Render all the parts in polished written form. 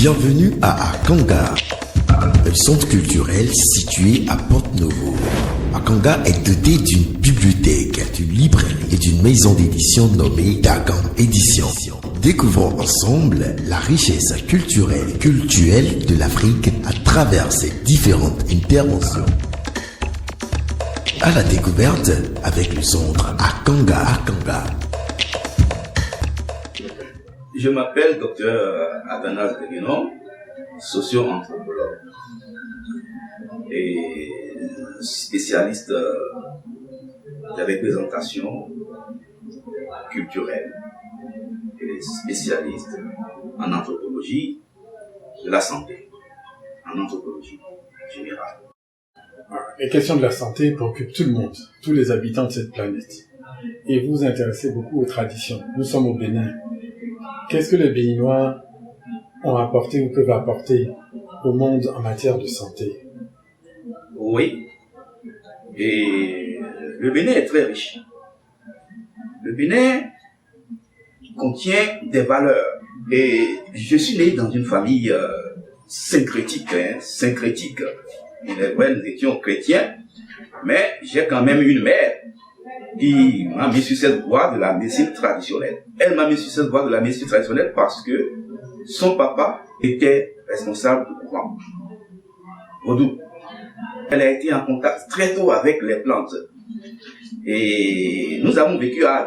Bienvenue à Akanga, un centre culturel situé à Porte-Novo. Akanga est doté d'une bibliothèque, d'une librairie et d'une maison d'édition nommée Dagan Édition. Découvrons ensemble la richesse culturelle et cultuelle de l'Afrique à travers ses différentes interventions. À la découverte avec le centre Akanga. Je m'appelle Dr Athanas Beguenon, socio-anthropologue et spécialiste de représentation culturelle et spécialiste en anthropologie de la santé, en anthropologie générale. Les questions de la santé préoccupent tout le monde, tous les habitants de cette planète. Et vous vous intéressez beaucoup aux traditions. Nous sommes au Bénin. Qu'est-ce que les Béninois ont apporté ou peuvent apporter au monde en matière de santé? Oui, et le Bénin est très riche. Le Bénin contient des valeurs. Et je suis né dans une famille syncrétique. Il est vrai, nous étions chrétiens, mais j'ai quand même une mère qui m'a mis sur cette voie de la médecine traditionnelle. Elle m'a mis sur cette voie de la médecine traditionnelle parce que son papa était responsable du courant vaudou. Elle a été en contact très tôt avec les plantes. Et nous avons vécu à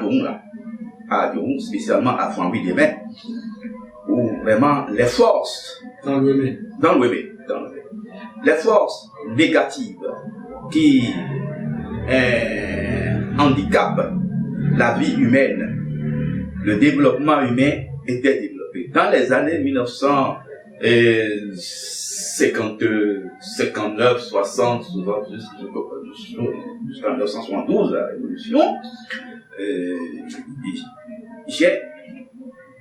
Adjoum, spécialement à Framboui-les-Mains, où vraiment les forces Dans le Bénin. Les forces négatives qui handicapent la vie humaine, le développement humain était développé. Dans les années 1959, 60, jusqu'en 1972, la révolution, j'ai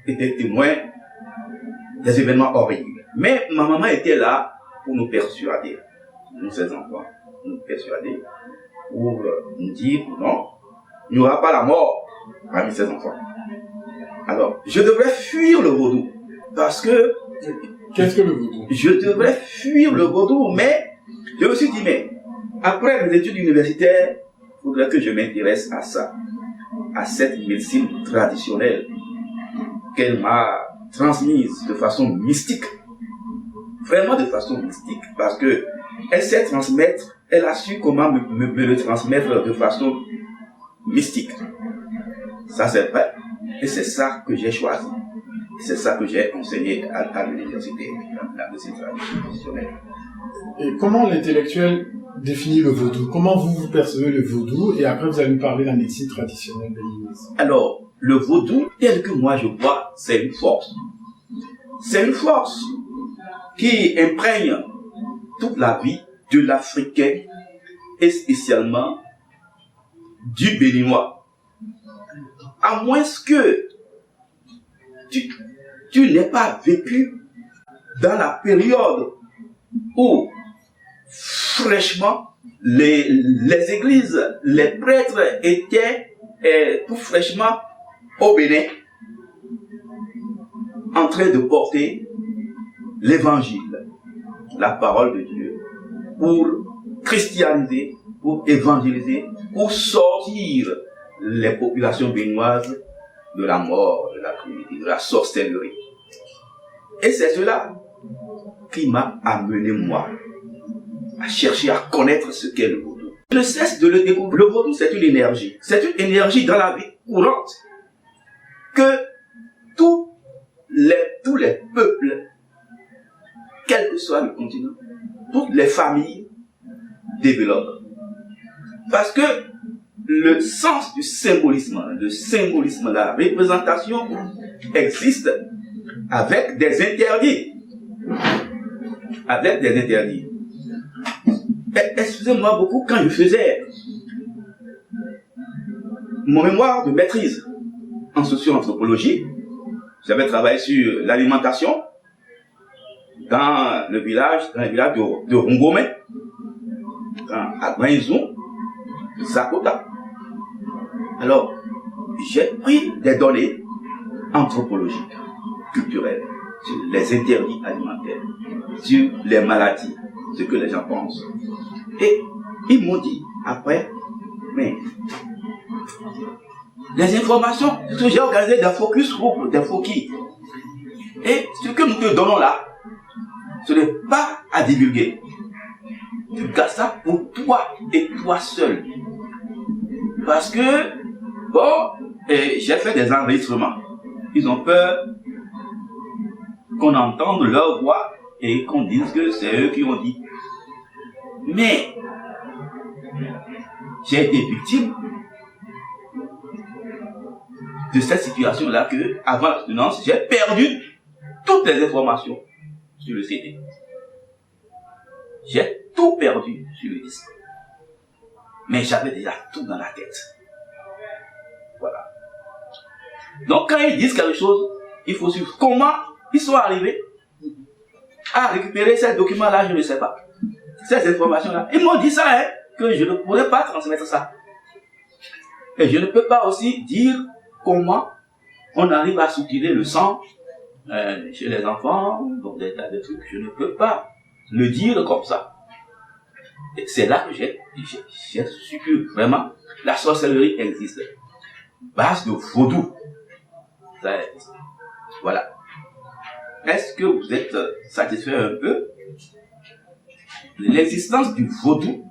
été témoin des événements horribles. Mais ma maman était là pour nous persuader, nous ses enfants, pour nous dire non, il n'y aura pas la mort parmi ses enfants. Alors, je devrais fuir le vaudou, parce que... Qu'est-ce que le vaudou? Je devrais fuir le vaudou, mais je me suis dit, mais après mes études universitaires, il faudrait que je m'intéresse à ça, à cette médecine traditionnelle qu'elle m'a transmise de façon mystique, vraiment de façon mystique, parce que elle sait transmettre, elle a su comment me le transmettre de façon mystique. Ça c'est vrai, et c'est ça que j'ai choisi. C'est ça que j'ai enseigné à l'université, la médecine traditionnelle. Et comment l'intellectuel définit le vaudou? Comment vous percevez le vaudou? Et après, vous allez nous parler de la médecine traditionnelle béninoise. Alors, le vaudou, tel que moi je vois, c'est une force. C'est une force qui imprègne toute la vie de l'Africain et spécialement du Béninois. À moins que tu n'aies pas vécu dans la période où fraîchement les églises, les prêtres étaient tout fraîchement au Bénin en train de porter l'évangile, la parole de Dieu, pour christianiser, pour évangéliser, pour sortir les populations béninoises de la mort, de la criminalité, de la sorcellerie. Et c'est cela qui m'a amené, moi, à chercher à connaître ce qu'est le vaudou. Je ne cesse de le découvrir. Le vaudou, c'est une énergie. C'est une énergie dans la vie courante que tous les peuples, quel que soit le continent, toutes les familles développent. Parce que le sens du symbolisme, la représentation existe avec des interdits. Excusez-moi beaucoup, quand je faisais mon mémoire de maîtrise en socio-anthropologie, j'avais travaillé sur l'alimentation dans le village de Rongomé, à Granizou, Zakota. Alors, j'ai pris des données anthropologiques, culturelles, sur les interdits alimentaires, sur les maladies, ce que les gens pensent. Et ils m'ont dit après, mais les informations, parce que j'ai organisé des focus group, des focus. Et ce que nous te donnons là, ce n'est pas à divulguer. Tu gardes ça pour toi et toi seul. Parce que, bon, j'ai fait des enregistrements. Ils ont peur qu'on entende leur voix et qu'on dise que c'est eux qui ont dit. Mais, j'ai été victime de cette situation-là que, avant l'abstinence, j'ai perdu toutes les informations sur le CD. J'ai tout perdu sur le disque. Mais j'avais déjà tout dans la tête. Voilà. Donc quand ils disent quelque chose, il faut suivre. Comment ils sont arrivés à récupérer ces documents-là, je ne sais pas. Ces informations-là. Ils m'ont dit ça, hein, que je ne pourrais pas transmettre ça. Et je ne peux pas aussi dire comment on arrive à soutirer le sang chez les enfants, donc des tas de trucs. Je ne peux pas le dire comme ça. Et c'est là que j'ai su que vraiment la sorcellerie existe. Base de vaudou. Ça existe. Voilà. Est-ce que vous êtes satisfait un peu de l'existence du vaudou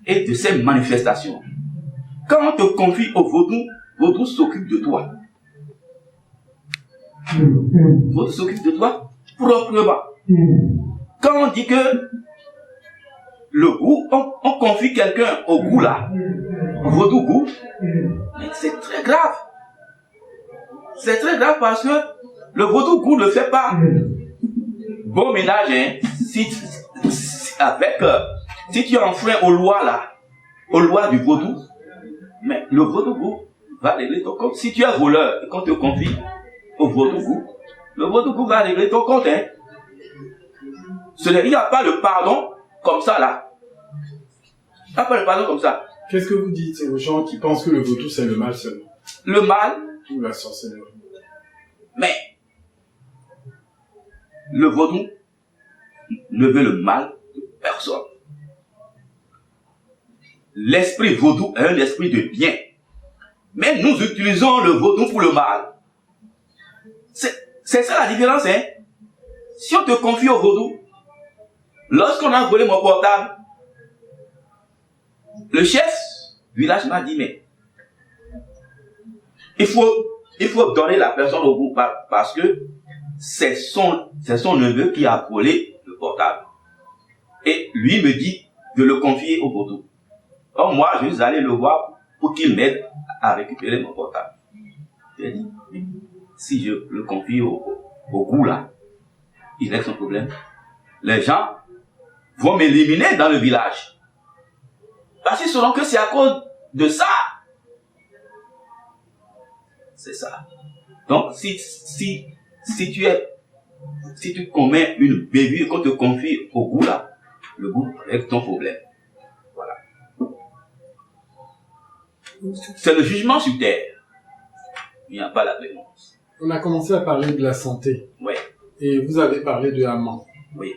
et de ses manifestations? Quand on te confie au vaudou, vaudou s'occupe de toi. Vaudou s'occupe de toi proprement. Quand on dit que le goût, on confie quelqu'un au goût là, au vaudou goût, mais c'est très grave. C'est très grave parce que le vaudou goût ne fait pas bon ménage, hein, si tu enfreins aux lois là, aux lois du vaudou, mais le vaudou goût va régler ton compte. Si tu es voleur et qu'on te confie au vaudou goût, le vaudou goût va régler ton compte, hein. Il n'y a pas le pardon comme ça là. Il n'y a pas le pardon comme ça. Qu'est-ce que vous dites aux gens qui pensent que le vaudou c'est le mal seulement? Le mal. Ou la sorcellerie. Mais le vaudou ne veut le mal de personne. L'esprit vaudou est un esprit de bien. Mais nous utilisons le vaudou pour le mal. C'est ça la différence, hein. Si on te confie au vaudou, lorsqu'on a volé mon portable, le chef du village m'a dit, mais il faut donner la personne au vaudou parce que c'est son neveu qui a volé le portable. Et lui me dit de le confier au vaudou. Donc moi, je suis allé le voir pour qu'il m'aide à récupérer mon portable. J'ai dit, si je le confie au goût là, il règle son problème. Les gens vont m'éliminer dans le village. Parce qu'ils sauront que c'est à cause de ça. C'est ça. Donc, si tu commets une bévue et qu'on te confie au goût là, le goût règle ton problème. Voilà. C'est le jugement sur terre. Il n'y a pas la clémence. On a commencé à parler de la santé. Oui. Et vous avez parlé de Haman. Oui.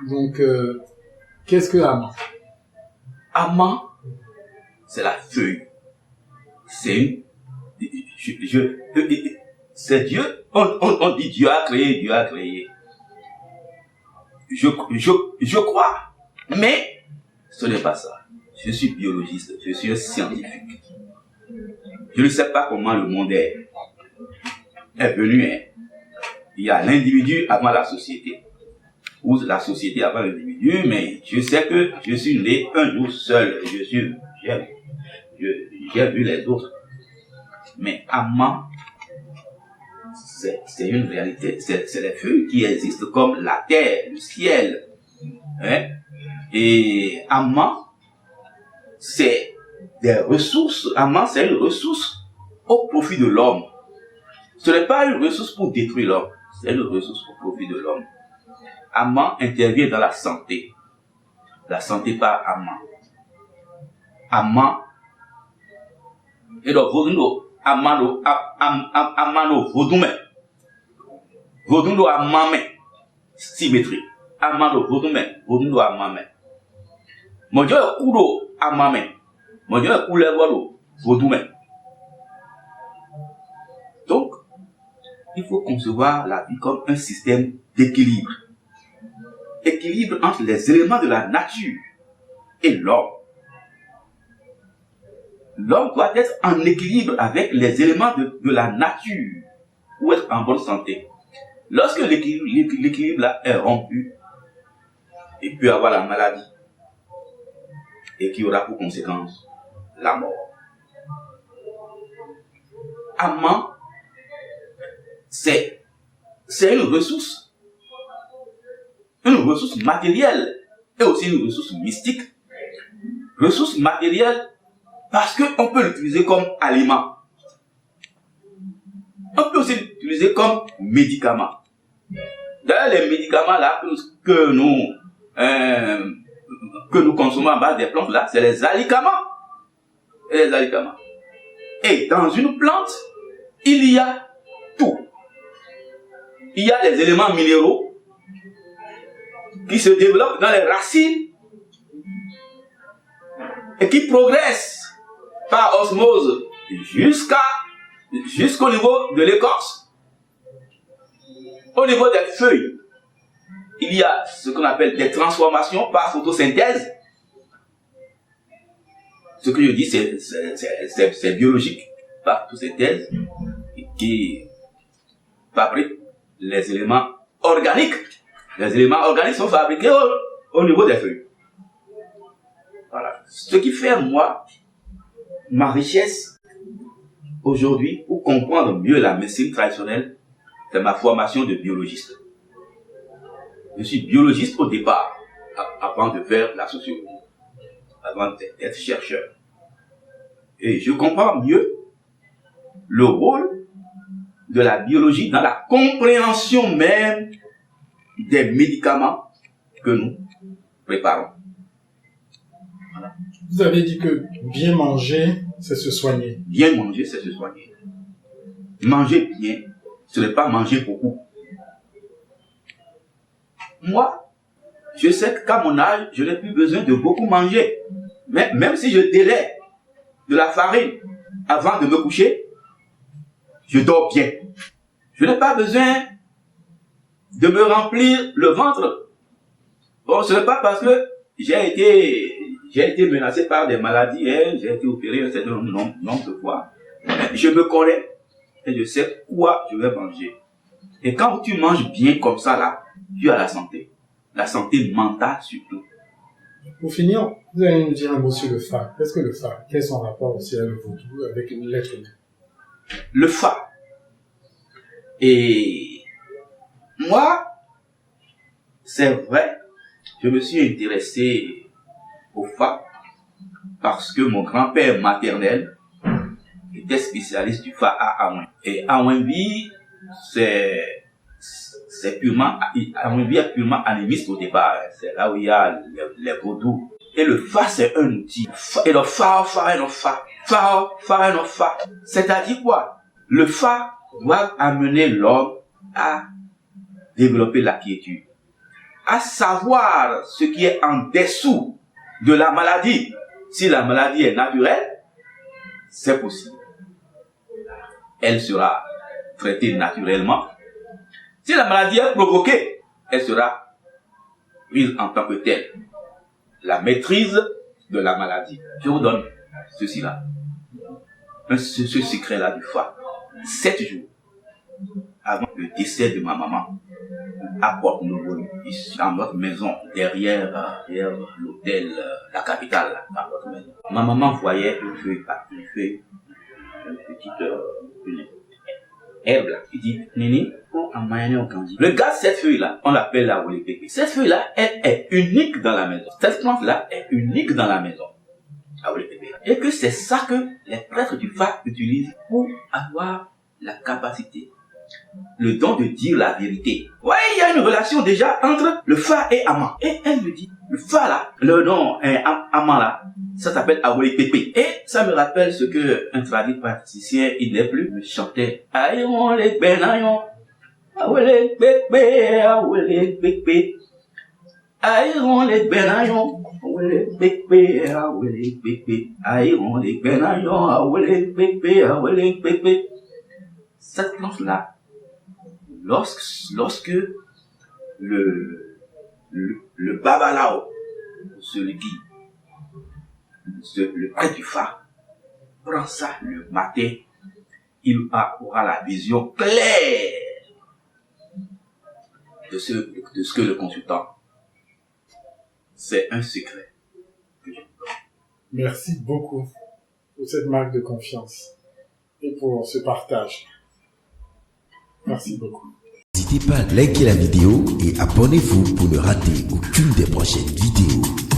Donc, qu'est-ce que Haman? Haman, c'est la feuille. C'est c'est Dieu. On dit Dieu a créé, Dieu a créé. Je crois, mais ce n'est pas ça. Je suis biologiste, je suis un scientifique. Je ne sais pas comment le monde est venu. Hein. Il y a l'individu avant la société, ou la société avant l'individu, mais je sais que je suis né un jour seul. J'ai vu les autres. Mais Haman, c'est une réalité. C'est les feuilles qui existent comme la terre, le ciel. Hein? Et Haman, c'est des ressources. Haman, c'est une ressource au profit de l'homme. Ce n'est pas une ressource pour détruire l'homme. C'est une ressource au profit de l'homme. Haman intervient dans la santé. La santé par Haman. Haman. Et donc, Amano Vodoume. Vodun à maman. Symétrie. Amando, vodun à maman. Mon Dieu, kudo à maman. Mon Dieu, kudo, vodun. Donc, il faut concevoir la vie comme un système d'équilibre. Équilibre entre les éléments de la nature et l'homme. L'homme doit être en équilibre avec les éléments de la nature pour être en bonne santé. Lorsque l'équilibre là est rompu, il peut y avoir la maladie et qui aura pour conséquence la mort. Amant, c'est une ressource matérielle et aussi une ressource mystique. Ressource matérielle parce qu'on peut l'utiliser comme aliment. On peut aussi l'utiliser comme médicament. D'ailleurs, les médicaments là que nous consommons à base des plantes là, c'est les alicaments. Et dans une plante, il y a tout. Il y a les éléments minéraux qui se développent dans les racines et qui progressent par osmose jusqu'au niveau de l'écorce. Au niveau des feuilles, il y a ce qu'on appelle des transformations par photosynthèse. Ce que je dis, c'est biologique, par photosynthèse, qui fabrique les éléments organiques. Les éléments organiques sont fabriqués au niveau des feuilles. Voilà. Ce qui fait, moi, ma richesse aujourd'hui, pour comprendre mieux la médecine traditionnelle, c'est ma formation de biologiste. Je suis biologiste au départ, avant de faire la sociologie, avant d'être chercheur. Et je comprends mieux le rôle de la biologie dans la compréhension même des médicaments que nous préparons. Voilà. Vous avez dit que bien manger, c'est se soigner. Bien manger, c'est se soigner. Manger bien, ce n'est pas manger beaucoup. Moi, je sais qu'à mon âge, je n'ai plus besoin de beaucoup manger. Mais même si je délaie de la farine avant de me coucher, je dors bien. Je n'ai pas besoin de me remplir le ventre. Bon, ce n'est pas parce que j'ai été menacé par des maladies, j'ai été opéré un certain nombre de fois. Je me connais et je sais quoi je vais manger. Et quand tu manges bien comme ça là, tu as la santé mentale surtout. Pour finir, vous allez nous dire un mot sur le Fa. Qu'est-ce que le Fa? Quel est son rapport aussi avec le vaudou, avec l'être humain? Le Fa. Et moi, c'est vrai, je me suis intéressé au Fa parce que mon grand-père maternel était spécialiste du Fa à Aouin. Et Aouinbi, c'est purement animiste au départ. C'est là où il y a les vaudous. Et le Fa, c'est un outil. Et le Fa. C'est-à-dire quoi? Le Fa doit amener l'homme à développer la quiétude, à savoir ce qui est en dessous de la maladie. Si la maladie est naturelle, c'est possible. Elle sera traitée naturellement. Si la maladie est provoquée, elle sera prise en tant que telle. La maîtrise de la maladie. Je vous donne ceci-là. Ce secret-là du Fa. 7 jours avant le décès de ma maman, à Porte-Nouveau, ici, dans notre maison, derrière l'hôtel, la capitale, dans notre maison. Ma maman voyait une feuille, une petite herbe là. Il dit, Néné, en mayonnaise au candy. Regarde cette feuille-là, on l'appelle la wolépépé. Cette feuille-là, elle est unique dans la maison. Cette plante-là est unique dans la maison. La wolépépé. Et que c'est ça que les prêtres du Fa utilisent pour avoir la capacité, le don de dire la vérité. Ouais, il y a une relation déjà entre le Fa et Ama. Et elle me dit, le Fa là, le nom Ama là, ça s'appelle Awoli Pépé. Et ça me rappelle ce que un traduit praticien, il n'est plus, me chantait. Aïon les benayon, awele bébé, awele bébé. Aïron les benaillons, awele bébé, awele bébé. Aïron les benaillons, awele bébé, awele bébé. Cette plante-là, lorsque le babalao, celui qui, le prêtre du phare, prend ça le matin, il aura la vision claire de ce que le consultant. C'est un secret. Merci beaucoup pour cette marque de confiance et pour ce partage. Merci beaucoup. N'hésitez pas à liker la vidéo et abonnez-vous pour ne rater aucune des prochaines vidéos.